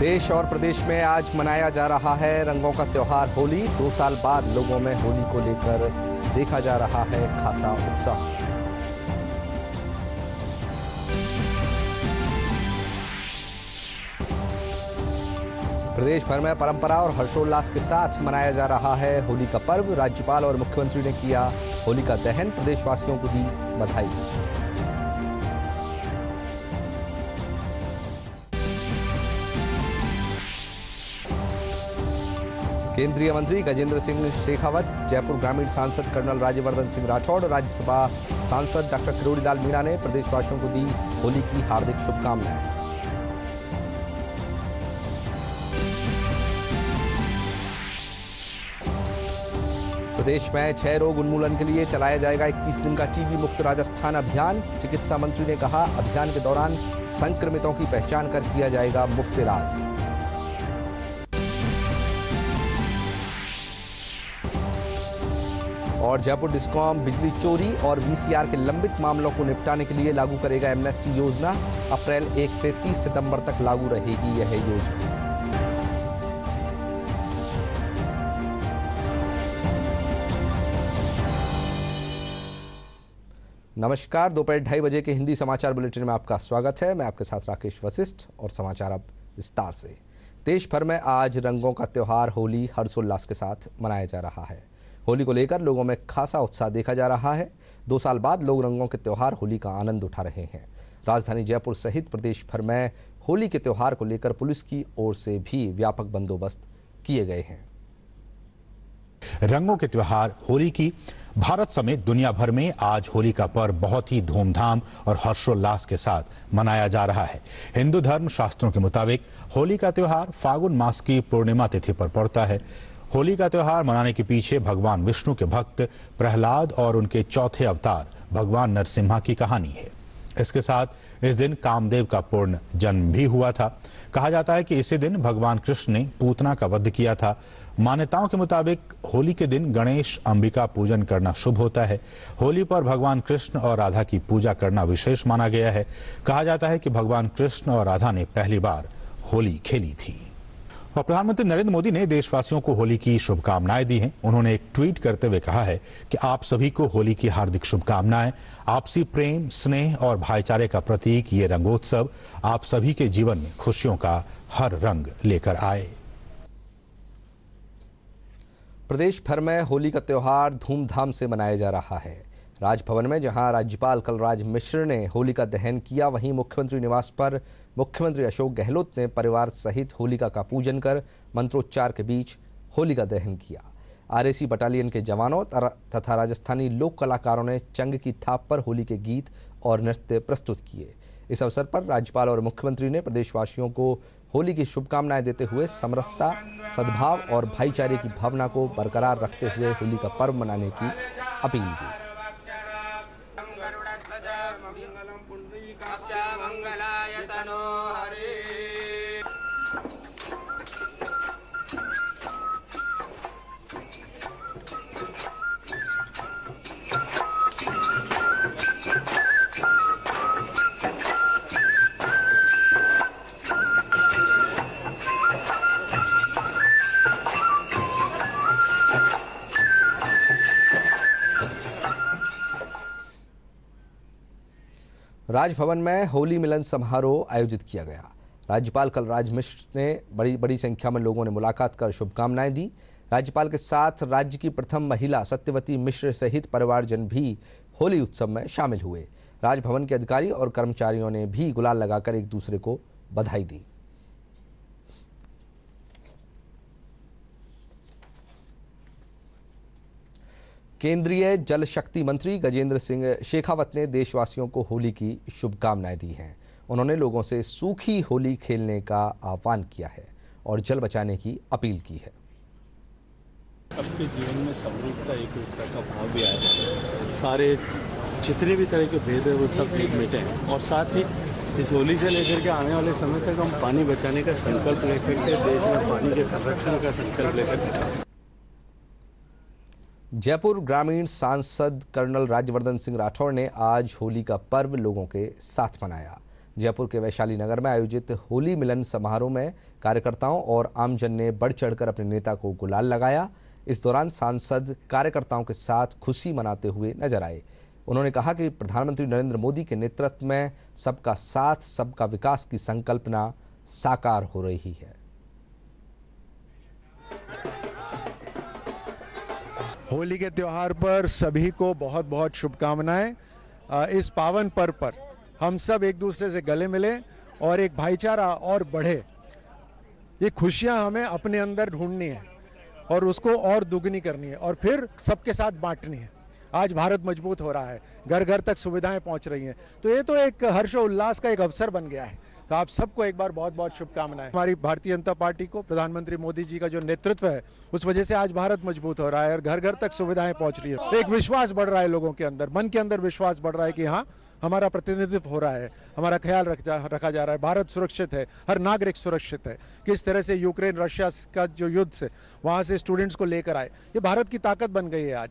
देश और प्रदेश में आज मनाया जा रहा है रंगों का त्योहार होली। 2 साल बाद लोगों में होली को लेकर देखा जा रहा है खासा उत्साह। प्रदेश भर में परंपरा और हर्षोल्लास के साथ मनाया जा रहा है होली का पर्व। राज्यपाल और मुख्यमंत्री ने किया होली का दहन, प्रदेशवासियों को दी बधाई। केंद्रीय मंत्री गजेंद्र सिंह शेखावत, जयपुर ग्रामीण सांसद कर्नल राज्यवर्धन सिंह राठौड़ और राज्यसभा सांसद डॉक्टर किरोड़ीलाल मीणा ने प्रदेशवासियों को दी होली की हार्दिक शुभकामनाएं। प्रदेश में क्षय रोग उन्मूलन के लिए चलाया जाएगा 21 दिन का टीबी मुक्त राजस्थान अभियान। चिकित्सा मंत्री ने कहा, अभियान के दौरान संक्रमितों की पहचान कर किया जाएगा मुफ्त इलाज। और जयपुर डिस्कॉम बिजली चोरी और वीसीआर के लंबित मामलों को निपटाने के लिए लागू करेगा एमनेस्टी योजना। अप्रैल 1 से 30 सितंबर तक लागू रहेगी यह योजना। नमस्कार, दोपहर 2:30 बजे के हिंदी समाचार बुलेटिन में आपका स्वागत है। मैं आपके साथ राकेश वशिष्ठ और समाचार अब विस्तार से। देश भर में आज रंगों का त्योहार होली हर्षोल्लास के साथ मनाया जा रहा है। होली को लेकर लोगों में खासा उत्साह देखा जा रहा है। 2 साल बाद लोग रंगों के त्योहार होली का आनंद उठा रहे हैं। राजधानी जयपुर सहित प्रदेश भर में होली के त्योहार को लेकर पुलिस की ओर से भी व्यापक बंदोबस्त किए गए हैं। रंगों के त्योहार होली की भारत समेत दुनिया भर में आज होली का पर्व बहुत ही धूमधाम और हर्षोल्लास के साथ मनाया जा रहा है। हिंदू धर्म शास्त्रों के मुताबिक होली का त्योहार फागुन मास की पूर्णिमा तिथि पर पड़ता है। होली का त्योहार मनाने के पीछे भगवान विष्णु के भक्त प्रहलाद और उनके चौथे अवतार भगवान नरसिम्हा की कहानी है। इसके साथ इस दिन कामदेव का पूर्ण जन्म भी हुआ था। कहा जाता है कि इसी दिन भगवान कृष्ण ने पूतना का वध किया था। मान्यताओं के मुताबिक होली के दिन गणेश अंबिका पूजन करना शुभ होता है। होली पर भगवान कृष्ण और राधा की पूजा करना विशेष माना गया है। कहा जाता है कि भगवान कृष्ण और राधा ने पहली बार होली खेली थी। और प्रधानमंत्री नरेंद्र मोदी ने देशवासियों को होली की शुभकामनाएं दी हैं। उन्होंने एक ट्वीट करते हुए कहा है कि आप सभी को होली की हार्दिक शुभकामनाएं। आपसी प्रेम, स्नेह और भाईचारे का प्रतीक ये रंगोत्सव आप सभी के जीवन में खुशियों का हर रंग लेकर आए। प्रदेश भर में होली का त्योहार धूमधाम से मनाया जा रहा है। राजभवन में जहां राज्यपाल कलराज मिश्र ने होली का दहन किया, वहीं मुख्यमंत्री निवास पर मुख्यमंत्री अशोक गहलोत ने परिवार सहित होलिका का पूजन कर मंत्रोच्चार के बीच होली का दहन किया। आरएसी बटालियन के जवानों तथा राजस्थानी लोक कलाकारों ने चंग की थाप पर होली के गीत और नृत्य प्रस्तुत किए। इस अवसर पर राज्यपाल और मुख्यमंत्री ने प्रदेशवासियों को होली की शुभकामनाएं देते हुए समरसता, सद्भाव और भाईचारे की भावना को बरकरार रखते हुए होली का पर्व मनाने की अपील की। राजभवन में होली मिलन समारोह आयोजित किया गया। राज्यपाल कलराज मिश्र ने बड़ी संख्या में लोगों ने मुलाकात कर शुभकामनाएं दी। राज्यपाल के साथ राज्य की प्रथम महिला सत्यवती मिश्र सहित परिवारजन भी होली उत्सव में शामिल हुए। राजभवन के अधिकारी और कर्मचारियों ने भी गुलाल लगाकर एक दूसरे को बधाई दी। केंद्रीय जल शक्ति मंत्री गजेंद्र सिंह शेखावत ने देशवासियों को होली की शुभकामनाएं दी हैं। उन्होंने लोगों से सूखी होली खेलने का आह्वान किया है और जल बचाने की अपील की है। सबके जीवन में समरूपता, एकरूपता का भाव भी आए, सारे जितने भी तरह के भेद है वो सब मिटे और साथ ही इस होली से लेकर के आने वाले समय तक हम पानी बचाने का संकल्प लेकर के देश में पानी के संरक्षण का संकल्प लेकर। जयपुर ग्रामीण सांसद कर्नल राज्यवर्धन सिंह राठौड़ ने आज होली का पर्व लोगों के साथ मनाया। जयपुर के वैशाली नगर में आयोजित होली मिलन समारोह में कार्यकर्ताओं और आमजन ने बढ़ चढ़कर अपने नेता को गुलाल लगाया। इस दौरान सांसद कार्यकर्ताओं के साथ खुशी मनाते हुए नजर आए। उन्होंने कहा कि प्रधानमंत्री नरेंद्र मोदी के नेतृत्व में सबका साथ सबका विकास की संकल्पना साकार हो रही है। होली के त्योहार पर सभी को बहुत बहुत शुभकामनाएं। इस पावन पर्व पर हम सब एक दूसरे से गले मिले और एक भाईचारा और बढ़े। ये खुशियां हमें अपने अंदर ढूंढनी है और उसको और दुगनी करनी है और फिर सबके साथ बांटनी है। आज भारत मजबूत हो रहा है, घर घर तक सुविधाएं पहुंच रही हैं, तो ये तो एक हर्ष और उल्लास का एक अवसर बन गया है। तो आप सबको एक बार बहुत बहुत शुभकामनाएं। हमारी भारतीय जनता पार्टी को प्रधानमंत्री मोदी जी का जो नेतृत्व है उस वजह से आज भारत मजबूत हो रहा है और घर घर तक सुविधाएं पहुंच रही है। एक विश्वास बढ़ रहा है लोगों के अंदर, मन के अंदर विश्वास बढ़ रहा है कि हाँ, हमारा प्रतिनिधित्व हो रहा है, हमारा ख्याल रखा जा रहा है, भारत सुरक्षित है, हर नागरिक सुरक्षित है। किस तरह से यूक्रेन रशिया का जो युद्ध से वहाँ से स्टूडेंट्स को लेकर आए, ये भारत की ताकत बन गई है आज।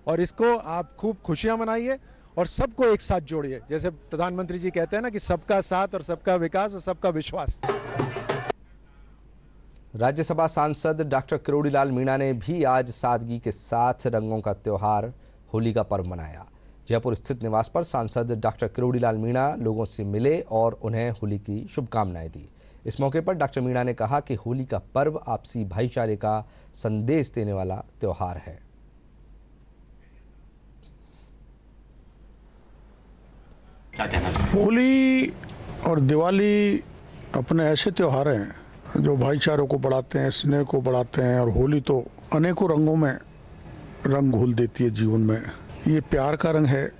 और इसको आप खूब खुशियाँ मनाइए और सबको एक साथ जोड़िए। जैसे प्रधानमंत्री जी कहते हैं ना कि सबका साथ और सबका विकास और सबका विश्वास। राज्यसभा सांसद डॉक्टर किरोड़ीलाल मीणा ने भी आज सादगी के साथ रंगों का त्योहार होली का पर्व मनाया। जयपुर स्थित निवास पर सांसद डॉक्टर किरोड़ीलाल मीणा लोगों से मिले और उन्हें होली की शुभकामनाएं दी। इस मौके पर डॉक्टर मीणा ने कहा कि होली का पर्व आपसी भाईचारे का संदेश देने वाला त्योहार है। होली और दिवाली अपने ऐसे त्योहार हैं जो भाईचारों को बढ़ाते हैं, स्नेह को बढ़ाते हैं। और होली तो अनेकों रंगों में रंग घोल देती है जीवन में। ये प्यार का रंग है,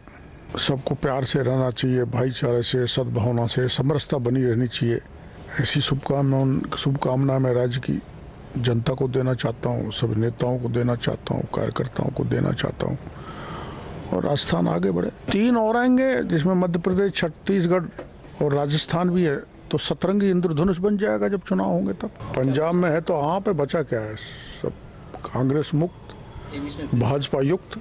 सबको प्यार से रहना चाहिए, भाईचारे से, सद्भावना से, समरसता बनी रहनी चाहिए। ऐसी शुभकामना मैं राज्य की जनता को देना चाहता हूँ, सभी नेताओं को देना चाहता हूँ, कार्यकर्ताओं को देना चाहता हूँ और राजस्थान आगे बढ़े। 3 और आएंगे जिसमें मध्य प्रदेश, छत्तीसगढ़ और राजस्थान भी है, तो सतरंगी इंद्रधनुष बन जाएगा जब चुनाव होंगे तब। पंजाब में है तो वहाँ पे बचा क्या है, सब कांग्रेस मुक्त, भाजपा युक्त।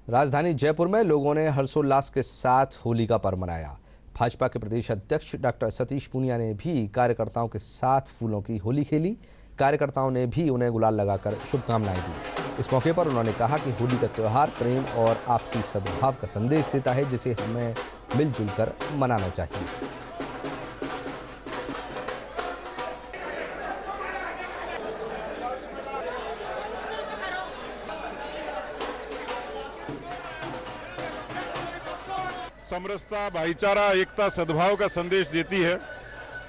राजधानी जयपुर में लोगों ने हर्षोल्लास के साथ होली का पर्व मनाया। भाजपा के प्रदेश अध्यक्ष डॉक्टर सतीश पूनिया ने भी कार्यकर्ताओं के साथ फूलों की होली खेली। कार्यकर्ताओं ने भी उन्हें गुलाल लगाकर शुभकामनाएं दी। इस मौके पर उन्होंने कहा कि होली का त्यौहार प्रेम और आपसी सद्भाव का संदेश देता है, जिसे हमें मिलजुल कर मनाना चाहिए। समरसता, भाईचारा, एकता, सद्भाव का संदेश देती है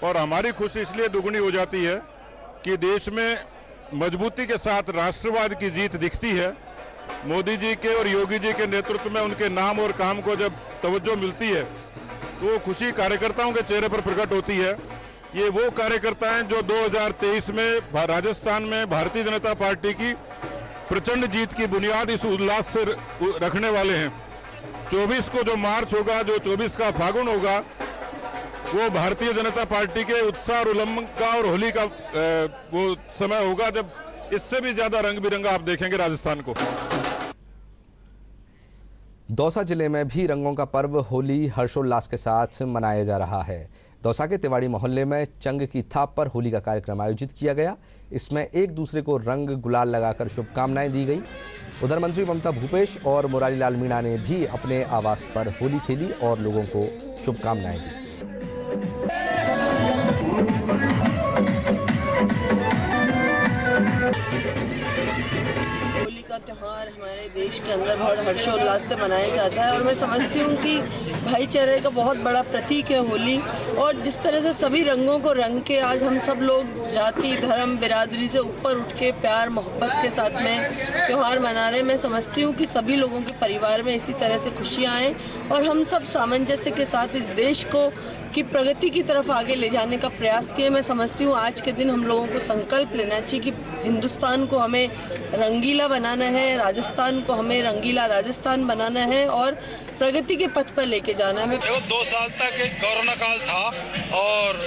और हमारी खुशी इसलिए दुगनी हो जाती है कि देश में मजबूती के साथ राष्ट्रवाद की जीत दिखती है। मोदी जी के और योगी जी के नेतृत्व में उनके नाम और काम को जब तवज्जो मिलती है तो वो खुशी कार्यकर्ताओं के चेहरे पर प्रकट होती है। ये वो कार्यकर्ता हैं जो 2023 में राजस्थान में भारतीय जनता पार्टी की प्रचंड जीत की बुनियाद इस उल्लास से रखने वाले हैं। 24 को जो मार्च होगा, जो 24 का फागुन होगा, वो भारतीय जनता पार्टी के उत्साह और उल्लंघन का और होली का वो समय होगा जब इससे भी ज्यादा रंग बिरंगा आप देखेंगे राजस्थान को। दौसा जिले में भी रंगों का पर्व होली हर्षोल्लास के साथ मनाया जा रहा है। दौसा के तिवाड़ी मोहल्ले में चंग की थाप पर होली का कार्यक्रम आयोजित किया गया। इसमें एक दूसरे को रंग गुलाल लगाकर शुभकामनाएं दी गई। उधर मंत्री ममता भूपेश और मुरारीलाल मीणा ने भी अपने आवास पर होली खेली और लोगों को शुभकामनाएं दी। होली का त्यौहार हमारे देश के अंदर बहुत हर्षोल्लास से मनाया जाता है और मैं समझती हूँ कि भाईचारे का बहुत बड़ा प्रतीक है होली। और जिस तरह से सभी रंगों को रंग के आज हम सब लोग जाति, धर्म, बिरादरी से ऊपर उठ के प्यार मोहब्बत के साथ में त्यौहार मना रहे हैं, मैं समझती हूँ कि सभी लोगों के परिवार में इसी तरह से खुशियाँ आएँ और हम सब सामंजस्य के साथ इस देश को की प्रगति की तरफ आगे ले जाने का प्रयास किए। मैं समझती हूँ आज के दिन हम लोगों को संकल्प लेना चाहिए कि हिंदुस्तान को हमें रंगीला बनाना है, राजस्थान को हमें रंगीला राजस्थान बनाना है और प्रगति के पथ पर लेके जाना है। 2 साल तक कोरोना काल था और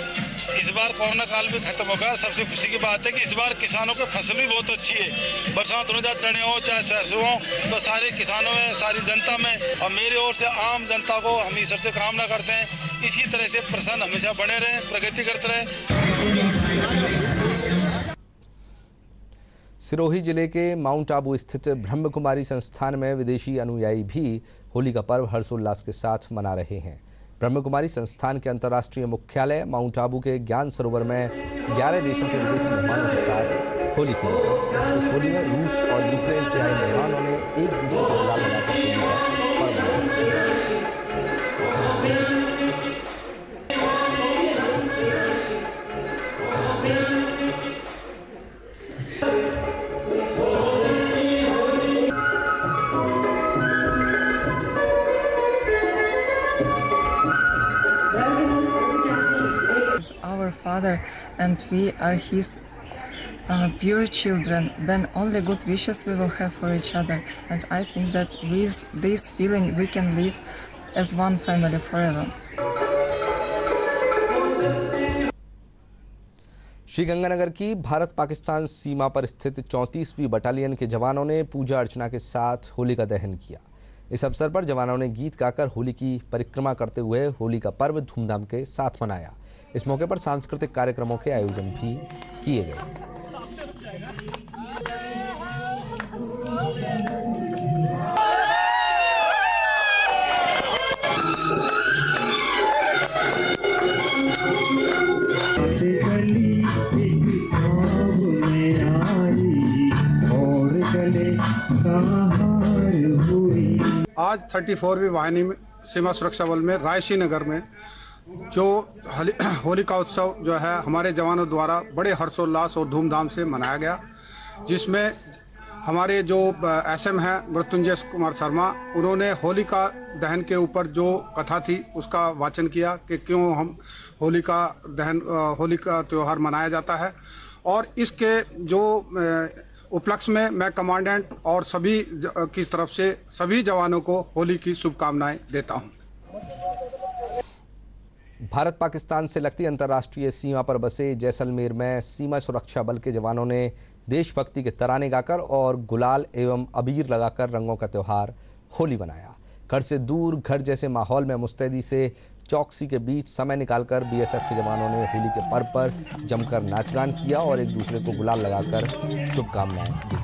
इस बार कोरोना काल भी खत्म हो गया। सबसे खुशी की बात है कि इस बार किसानों की फसल भी बहुत अच्छी है। बरसात होने चाहे चने हो चाहे सरसों हो, तो सारे किसानों में, सारी जनता में और मेरी ओर से आम जनता को हम ईश्वर से कामना करते हैं इसी तरह से प्रसन्न हमेशा बने रहें, प्रगति करते रहें। सिरोही जिले के माउंट आबू स्थित ब्रह्म कुमारी संस्थान में विदेशी अनुयायी भी होली का पर्व हर्षोल्लास के साथ मना रहे हैं। ब्रह्म कुमारी संस्थान के अंतर्राष्ट्रीय मुख्यालय माउंट आबू के ज्ञान सरोवर में 11 देशों के विदेशी मेहमानों के साथ होली खेली गई। इस होली में रूस और यूक्रेन से आए मेहमानों ने एक दूसरे को गुलाल लगाकर होली का पर्व मनाया। Our Father, and we are His pure children, then only good wishes we will have for each other. And I think that with this feeling we can live as one family forever. Sriganganagar की भारत पाकिस्तान सीमा पर स्थित 34वीं battalion के जवानों ने पूजा अर्चना के साथ होली का दहन किया। इस अवसर पर जवानों ने गीत गाकर होली की परिक्रमा करते हुए होली का पर्व धूमधाम के साथ मनाया। इस मौके पर सांस्कृतिक कार्यक्रमों के आयोजन भी किए गए। आज 34वीं वाहिनी में सीमा सुरक्षा बल में रायसी नगर में जो होली का उत्सव जो है हमारे जवानों द्वारा बड़े हर्षोल्लास और धूमधाम से मनाया गया, जिसमें हमारे जो एसएम हैं मृत्युंजय कुमार शर्मा, उन्होंने होली का दहन के ऊपर जो कथा थी उसका वाचन किया कि क्यों हम होली का त्यौहार मनाया जाता है। और इसके जो उपलक्ष्य में मैं कमांडेंट और सभी की तरफ से सभी जवानों को होली की शुभकामनाएं देता हूं। भारत पाकिस्तान से लगती अंतर्राष्ट्रीय सीमा पर बसे जैसलमेर में सीमा सुरक्षा बल के जवानों ने देशभक्ति के तराने गाकर और गुलाल एवं अबीर लगाकर रंगों का त्यौहार होली मनाया। घर से दूर घर जैसे माहौल में मुस्तैदी से चौकसी के बीच समय निकालकर बीएसएफ के जवानों ने होली के पर्व पर जमकर नाचगान किया और एक दूसरे को गुलाल लगाकर शुभकामनाएं दी।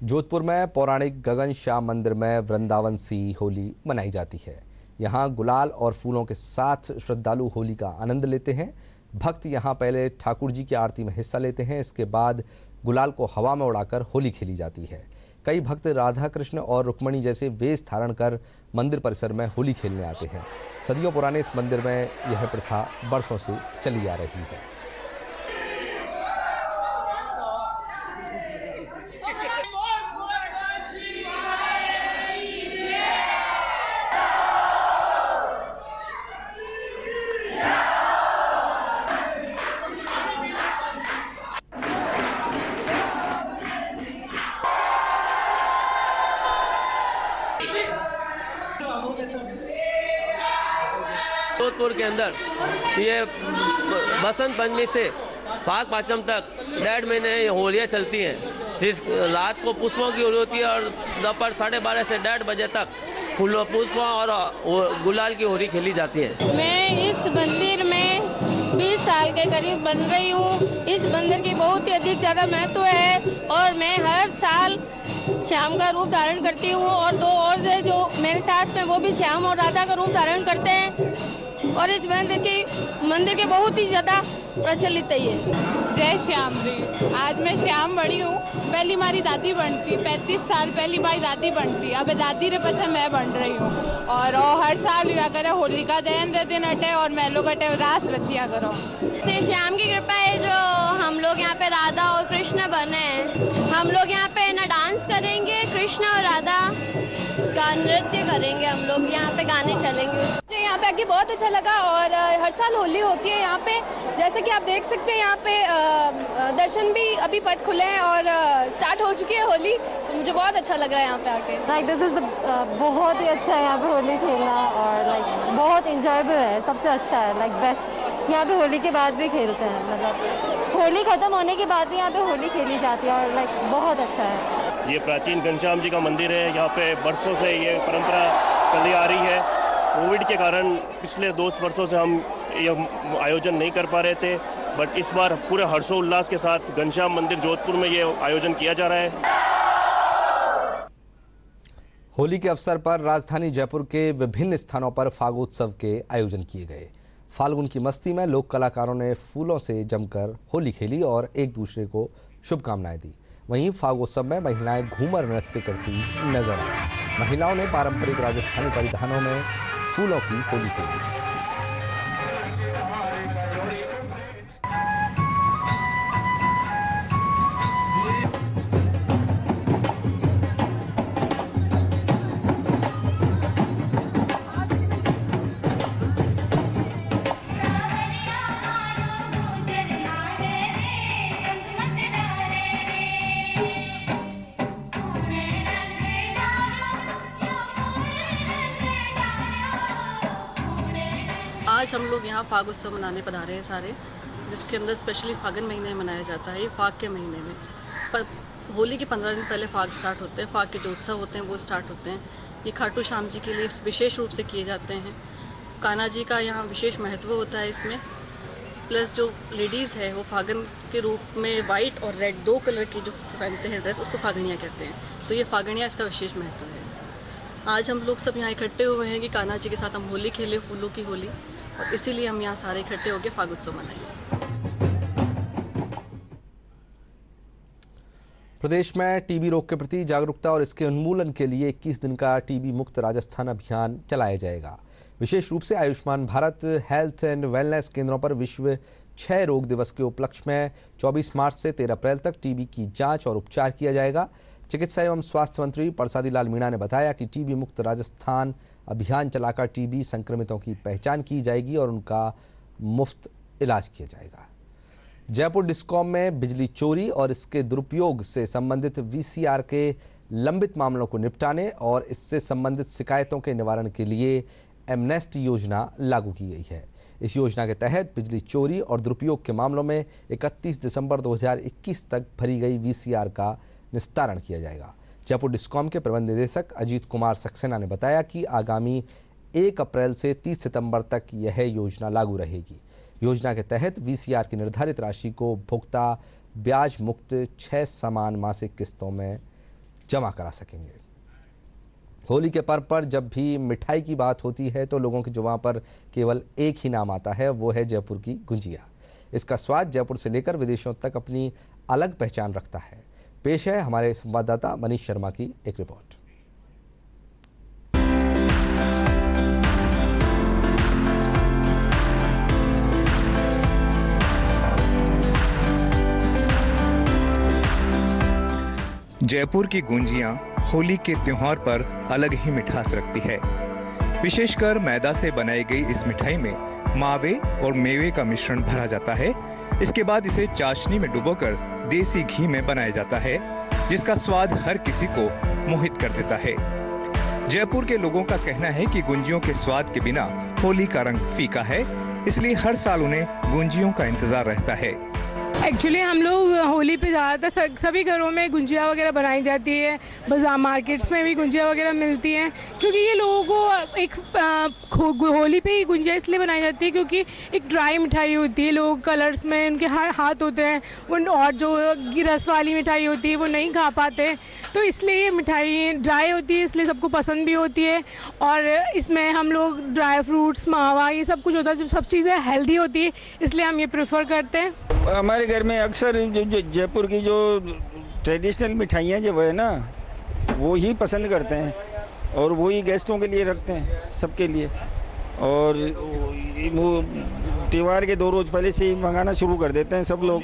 जोधपुर में पौराणिक गगन श्याम मंदिर में वृंदावन सी होली मनाई जाती है। यहाँ गुलाल और फूलों के साथ श्रद्धालु होली का आनंद लेते हैं। भक्त यहाँ पहले ठाकुर जी की आरती में हिस्सा लेते हैं, इसके बाद गुलाल को हवा में उड़ाकर होली खेली जाती है। कई भक्त राधा कृष्ण और रुक्मणी जैसे वेश धारण कर मंदिर परिसर में होली खेलने आते हैं। सदियों पुराने इस मंदिर में यह प्रथा बरसों से चली आ रही है। जोधपुर के अंदर ये बसंत पंचमी से फाग पाचम तक 1.5 महीने ये होलियाँ चलती हैं। जिस रात को पुष्पों की होली होती है और दोपहर 12:30 से 1:30 बजे तक पुष्पों और गुलाल की होली खेली जाती है। मैं इस मंदिर में 20 साल के करीब बन रही हूँ। इस मंदिर की बहुत ही अधिक ज़्यादा महत्व है और मैं हर साल श्याम का रूप धारण करती हूँ और 2 और जो मेरे साथ में वो भी श्याम और राधा का रूप धारण करते हैं और इस मंदिर के बहुत ही ज़्यादा प्रचलित है ये। जय श्याम जी। आज मैं श्याम बड़ी हूँ। पहली हमारी दादी बनती, 35 साल पहली हमारी दादी बनती, अब दादी रे पछा मैं बन रही हूँ। और हर साल हुआ करे होलिका दहन रे दिन अटे और मेलो कटे रास रचिया करो। से श्याम की कृपा है जो हम लोग यहाँ पे राधा और कृष्ण बने हैं। हम लोग यहाँ पे ना डांस करेंगे कृष्ण और राधा नृत्य करेंगे हम लोग, यहाँ पे गाने चलेंगे। मुझे यहाँ पे आके बहुत अच्छा लगा और हर साल होली होती है यहाँ पे, जैसे कि आप देख सकते हैं यहाँ पे दर्शन भी अभी पट खुले हैं और स्टार्ट हो चुकी है होली। मुझे बहुत अच्छा लग रहा है यहाँ पे आके। लाइक दिस इज बहुत ही अच्छा है यहाँ पे होली खेलना और लाइक बहुत इंजॉयबल है, सबसे अच्छा है, लाइक बेस्ट। यहाँ पे होली के बाद भी खेलते हैं, मतलब होली खत्म होने के बाद भी यहाँ पे होली खेली जाती है और लाइक बहुत अच्छा है। ये प्राचीन घनश्याम जी का मंदिर है, यहाँ पे बरसों से ये परंपरा चली आ रही है। कोविड के कारण पिछले 2 वर्षों से हम ये आयोजन नहीं कर पा रहे थे, बट इस बार पूरे हर्षोल्लास के साथ घनश्याम मंदिर जोधपुर में ये आयोजन किया जा रहा है। होली के अवसर पर राजधानी जयपुर के विभिन्न स्थानों पर फागोत्सव के आयोजन किए गए। फाल्गुन की मस्ती में लोक कलाकारों ने फूलों से जमकर होली खेली और एक दूसरे को शुभकामनाएं दी। वहीं फागोत्सव में महिलाएं घूमर नृत्य करती नजर आई। महिलाओं ने पारंपरिक राजस्थानी परिधानों में फूलों की होली खेली। आज हम लोग यहाँ फाग उत्सव मनाने पधारे हैं सारे, जिसके अंदर स्पेशली फागन महीने में मनाया जाता है। ये फाग के महीने में पर होली के 15 दिन पहले फाग स्टार्ट होते हैं। फाग के जो उत्सव होते हैं वो स्टार्ट होते हैं। ये खाटू श्याम जी के लिए विशेष रूप से किए जाते हैं। कान्हा जी का यहाँ विशेष महत्व होता है इसमें। प्लस जो लेडीज़ है वो फागन के रूप में वाइट और रेड 2 कलर की जो पहनते हैं ड्रेस, उसको फागणिया कहते हैं। तो ये फागणिया इसका विशेष महत्व है। आज हम लोग सब यहाँ इकट्ठे हुए हैं कि कान्हा जी के साथ हम होली खेलें, फूलों की होली, और इसीलिए हम यहाँ सारे इकट्ठे होकर फाग उत्सव मनाएंगे। प्रदेश में टीबी रोग के प्रति जागरूकता और इसके उन्मूलन के लिए 21 दिन का टीबी मुक्त राजस्थान अभियान चलाया जाएगा। विशेष रूप से Ayushman Bharat health and wellness केंद्रों पर विश्व क्षय रोग दिवस के उपलक्ष्य में 24 मार्च से 13 अप्रैल तक टीबी की जांच और उपचार किया जाएगा। चिकित्सा एवं स्वास्थ्य मंत्री परसादी लाल मीणा ने बताया कि टीबी मुक्त राजस्थान अभियान चलाकर टीबी संक्रमितों की पहचान की जाएगी और उनका मुफ्त इलाज किया जाएगा। जयपुर डिस्कॉम में बिजली चोरी और इसके दुरुपयोग से संबंधित वीसीआर के लंबित मामलों को निपटाने और इससे संबंधित शिकायतों के निवारण के लिए एमनेस्टी योजना लागू की गई है। इस योजना के तहत बिजली चोरी और दुरुपयोग के मामलों में 31 दिसंबर 2021 तक भरी गई वीसीआर का निस्तारण किया जाएगा। जयपुर डिस्कॉम के प्रबंध निदेशक अजीत कुमार सक्सेना ने बताया कि आगामी 1 अप्रैल से 30 सितंबर तक यह योजना लागू रहेगी। योजना के तहत वीसीआर की निर्धारित राशि को उपभोक्ता ब्याज मुक्त 6 समान मासिक किस्तों में जमा करा सकेंगे। होली के पर्व पर जब भी मिठाई की बात होती है तो लोगों की जुबान पर केवल एक ही नाम आता है, वो है जयपुर की गुंजिया। इसका स्वाद जयपुर से लेकर विदेशों तक अपनी अलग पहचान रखता है। पेश है हमारे संवाददाता मनीष शर्मा की एक रिपोर्ट। जयपुर की गुंजियां होली के त्योहार पर अलग ही मिठास रखती है। विशेषकर मैदा से बनाई गई इस मिठाई में मावे और मेवे का मिश्रण भरा जाता है। इसके बाद इसे चाशनी में डुबोकर देसी घी में बनाया जाता है, जिसका स्वाद हर किसी को मोहित कर देता है। जयपुर के लोगों का कहना है कि गुंजियों के स्वाद के बिना होली का रंग फीका है, इसलिए हर साल उन्हें गुंजियों का इंतजार रहता है। एक्चुअली हम लोग होली पे ज़्यादातर सभी घरों में गुंजिया वगैरह बनाई जाती है। बाजार मार्केट्स में भी गुंजिया वगैरह मिलती हैं, क्योंकि ये लोगों को एक होली पे ही गुंजिया इसलिए बनाई जाती है क्योंकि एक ड्राई मिठाई होती है। लोग कलर्स में उनके हर हाथ होते हैं वो, और जो रस वाली मिठाई होती है वो नहीं खा पाते, तो इसलिए ये मिठाई ड्राई होती है, इसलिए सबको पसंद भी होती है। और इसमें हम लोग ड्राई फ्रूट्स, मावा, ये सब कुछ होता है, जो सब चीज़ें हेल्दी होती है, इसलिए हम ये प्रेफर करते हैं। हमारे घर में अक्सर जो जयपुर की जो ट्रेडिशनल मिठाइयाँ जो है ना, वो ही पसंद करते हैं और वो ही गेस्टों के लिए रखते हैं, सबके लिए। और वो त्यौहार के 2 रोज़ पहले से ही मंगाना शुरू कर देते हैं सब लोग।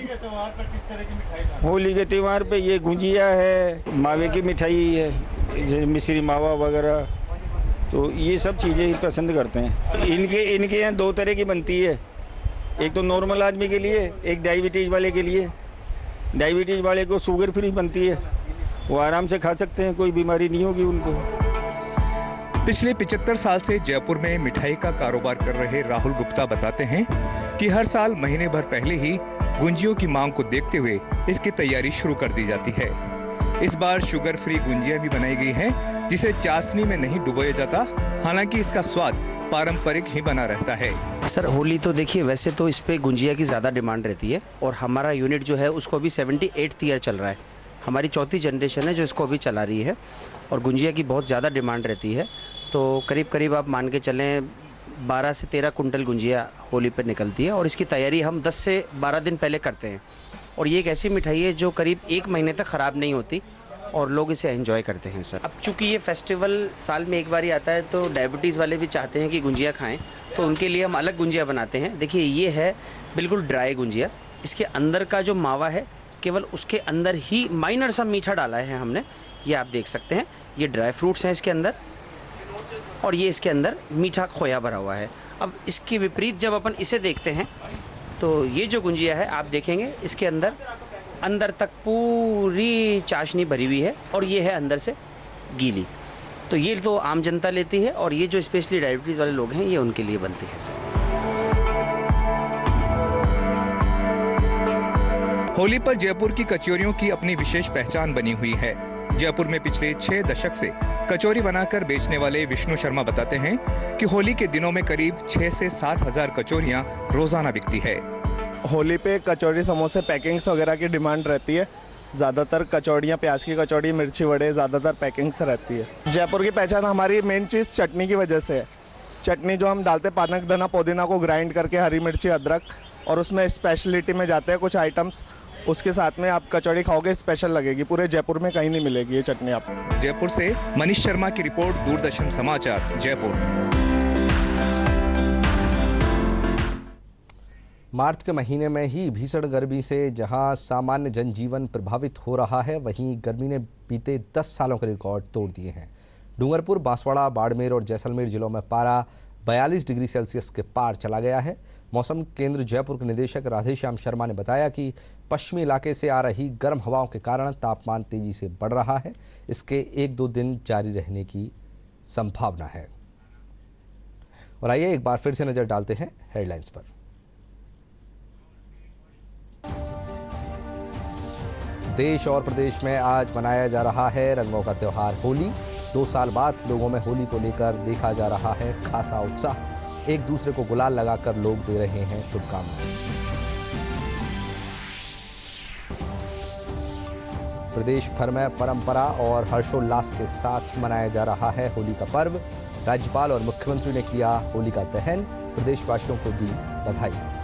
होली के त्यौहार पे ये गुंजिया है, मावे की मिठाई है, जैसे मिश्री मावा वगैरह, तो ये सब चीज़ें ही पसंद करते हैं। इनके यहाँ 2 तरह की बनती है, एक तो नॉर्मल आदमी के लिए, एक डायबिटीज़ वाले के लिए। डायबिटीज़ वाले को शुगर फ्री बनती है, वो आराम से खा सकते हैं, कोई बीमारी नहीं होगी उनको। पिछले 75 साल से जयपुर में मिठाई का कारोबार कर रहे राहुल गुप्ता बताते हैं कि हर साल महीने भर पहले ही गुंजियों की मांग को देखते हुए इसकी तैयारी शुरू कर दी जाती है। इस बार शुगर फ्री गुंजियां भी बनाई गई हैं, जिसे चाशनी में नहीं डुबोया जाता, हालांकि इसका स्वाद पारंपरिक ही बना रहता है। सर होली तो देखिए, वैसे तो इस पे गुंजिया की ज़्यादा डिमांड रहती है और हमारा यूनिट जो है उसको अभी 78th ईयर चल रहा है। हमारी 4थी जनरेशन है जो इसको अभी चला रही है और गुंजिया की बहुत ज़्यादा डिमांड रहती है। तो करीब करीब आप मान के चलें 12 से 13 कुंटल गुंजिया होली पर निकलती है और इसकी तैयारी हम 10 से 12 दिन पहले करते हैं। और ये एक ऐसी मिठाई है जो करीब 1 महीने तक ख़राब नहीं होती और लोग इसे एंजॉय करते हैं सर। अब चूँकि ये फेस्टिवल साल में एक बार ही आता है तो डायबिटीज़ वाले भी चाहते हैं कि गुंजिया खाएं, तो उनके लिए हम अलग गुंजिया बनाते हैं। देखिए ये है बिल्कुल ड्राई गुंजिया, इसके अंदर का जो मावा है केवल उसके अंदर ही माइनर सा मीठा डाला है हमने, ये आप देख सकते हैं। ये ड्राई फ्रूट्स हैं इसके अंदर और ये इसके अंदर मीठा खोया भरा हुआ है। अब इसके विपरीत जब अपन इसे देखते हैं तो ये जो गुंजिया है आप देखेंगे इसके अंदर तक पूरी चाशनी भरी हुई है और ये है अंदर से गीली। तो ये तो आम जनता लेती है और ये जो स्पेशली डायबिटीज़ वाले लोग हैं ये उनके लिए बनती है सर। होली पर जयपुर की कचौरियों की अपनी विशेष पहचान बनी हुई है। जयपुर में पिछले 6 दशक से कचौरी बनाकर बेचने वाले विष्णु शर्मा बताते हैं कि होली के दिनों में करीब 6 से 7 हजार कचौरियां रोजाना बिकती है। होली पे कचौरी, समोसे, पैकिंग्स वगैरह की डिमांड रहती है। ज़्यादातर कचौड़ियाँ, प्याज की कचौड़ी, मिर्ची वड़े, ज़्यादातर पैकिंग्स रहती है। जयपुर की पहचान हमारी मेन चीज़ चटनी की वजह से है। चटनी जो हम डालते, पानक धना पुदीना को ग्राइंड करके, हरी मिर्ची, अदरक, और उसमें स्पेशलिटी में जाते हैं कुछ आइटम्स, उसके साथ में आप कचौड़ी खाओगे स्पेशल लगेगी। पूरे जयपुर में कहीं नहीं मिलेगी ये चटनी आपको। जयपुर से मनीष शर्मा की रिपोर्ट, दूरदर्शन समाचार, जयपुर। मार्च के महीने में ही भीषण गर्मी से जहां सामान्य जनजीवन प्रभावित हो रहा है, वहीं गर्मी ने बीते 10 सालों के रिकॉर्ड तोड़ दिए हैं। डूंगरपुर, बांसवाड़ा, बाड़मेर और जैसलमेर जिलों में पारा 42 डिग्री सेल्सियस के पार चला गया है। मौसम केंद्र जयपुर के निदेशक राधेश्याम शर्मा ने बताया कि पश्चिमी इलाके से आ रही गर्म हवाओं के कारण तापमान तेजी से बढ़ रहा है। इसके 1-2 दिन जारी रहने की संभावना है। और आइए एक बार फिर से नजर डालते हैं हेडलाइंस पर। देश और प्रदेश में आज मनाया जा रहा है रंगों का त्योहार होली। 2 साल बाद लोगों में होली को लेकर देखा जा रहा है खासा उत्साह। एक दूसरे को गुलाल लगाकर लोग दे रहे हैं शुभकामनाएं। प्रदेश भर में परंपरा और हर्षोल्लास के साथ मनाया जा रहा है होली का पर्व। राज्यपाल और मुख्यमंत्री ने किया होली का दहन, प्रदेशवासियों को दी बधाई।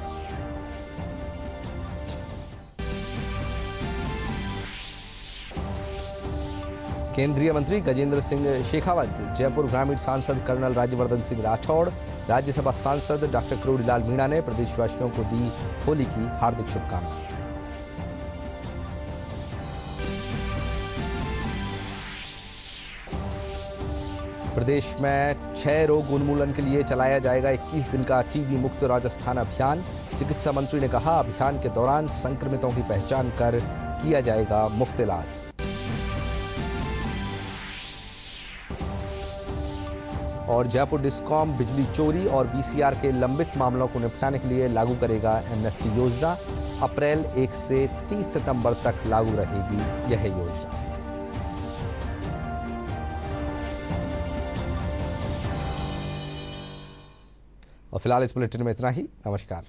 केंद्रीय मंत्री गजेंद्र सिंह शेखावत, जयपुर ग्रामीण सांसद कर्नल राज्यवर्धन सिंह राठौड़, राज्यसभा सांसद डॉक्टर किरोड़ीलाल मीणा ने प्रदेशवासियों को दी होली की हार्दिक शुभकामनाएं। प्रदेश में क्षय रोग उन्मूलन के लिए चलाया जाएगा 21 दिन का टीबी मुक्त राजस्थान अभियान। चिकित्सा मंत्री ने कहा, अभियान के दौरान संक्रमितों की पहचान कर किया जाएगा मुफ्त इलाज। और जयपुर डिस्कॉम बिजली चोरी और वीसीआर के लंबित मामलों को निपटाने के लिए लागू करेगा एमनेस्टी योजना। अप्रैल 1 से 30 सितंबर तक लागू रहेगी यह योजना। और फिलहाल इस बुलेटिन में इतना ही। नमस्कार।